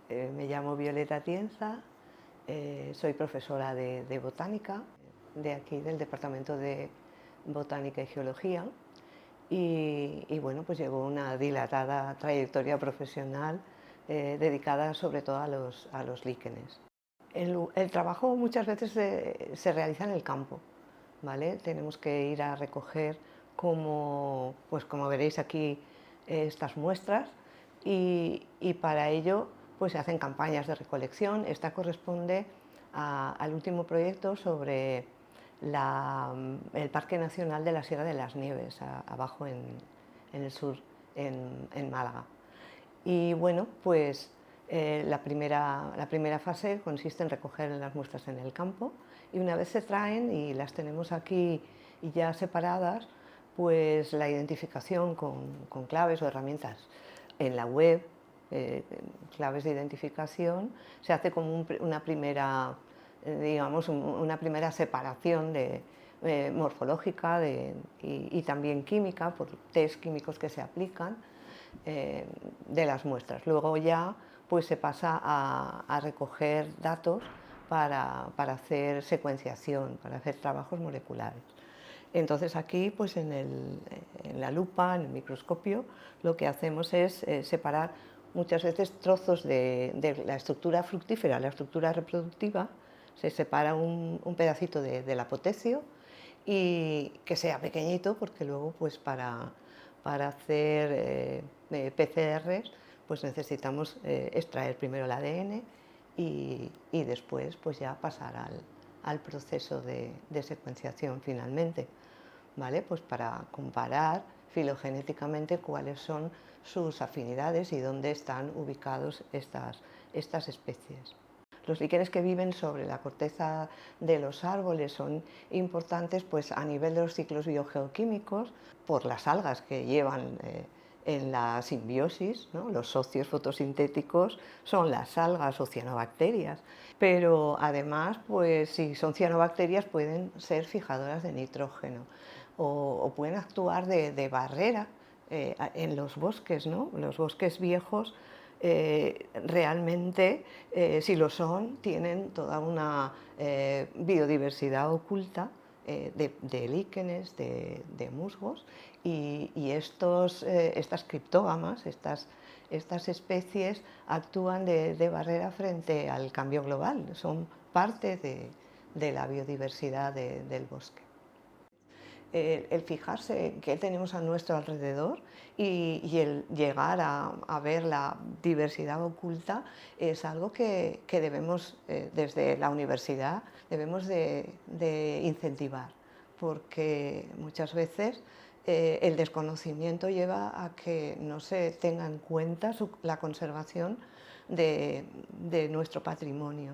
Me llamo Violeta Tienza, soy profesora de botánica, de aquí del Departamento de Botánica y Geología, y bueno, pues llevo una dilatada trayectoria profesional dedicada sobre todo a los líquenes. El trabajo muchas veces se realiza en el campo, ¿vale? Tenemos que ir a recoger, pues como veréis aquí, estas muestras, y para ello pues se hacen campañas de recolección. Esta corresponde al último proyecto sobre el Parque Nacional de la Sierra de las Nieves, abajo en el sur, en Málaga. Y bueno, pues la primera fase consiste en recoger las muestras en el campo, y una vez se traen y las tenemos aquí ya separadas, pues la identificación con claves o herramientas en la web, claves de identificación, se hace como una primera, digamos, una primera separación morfológica y también química, por test químicos que se aplican, de las muestras. Luego ya pues se pasa a recoger datos para hacer secuenciación, para hacer trabajos moleculares. Entonces aquí pues en la lupa, en el microscopio, lo que hacemos es separar muchas veces trozos de la estructura fructífera, la estructura reproductiva. Se separa un pedacito del apotecio, y que sea pequeñito, porque luego pues para hacer PCRs pues necesitamos extraer primero el ADN y después pues ya pasar al proceso de secuenciación finalmente, ¿vale? Pues para comparar filogenéticamente cuáles son sus afinidades y dónde están ubicados estas especies. Los líquenes que viven sobre la corteza de los árboles son importantes pues, a nivel de los ciclos biogeoquímicos, por las algas que llevan en la simbiosis, ¿no? Los socios fotosintéticos son las algas o cianobacterias, pero además, pues, si son cianobacterias, pueden ser fijadoras de nitrógeno o pueden actuar de barrera en los bosques, ¿no? Los bosques viejos realmente, si lo son, tienen toda una biodiversidad oculta de líquenes, de musgos, y estas criptógamas, estas especies actúan de barrera frente al cambio global, son parte de la biodiversidad del bosque. El fijarse en qué tenemos a nuestro alrededor y el llegar a ver la diversidad oculta es algo que debemos, desde la universidad, debemos de incentivar, porque muchas veces el desconocimiento lleva a que no se tenga en cuenta la conservación de nuestro patrimonio.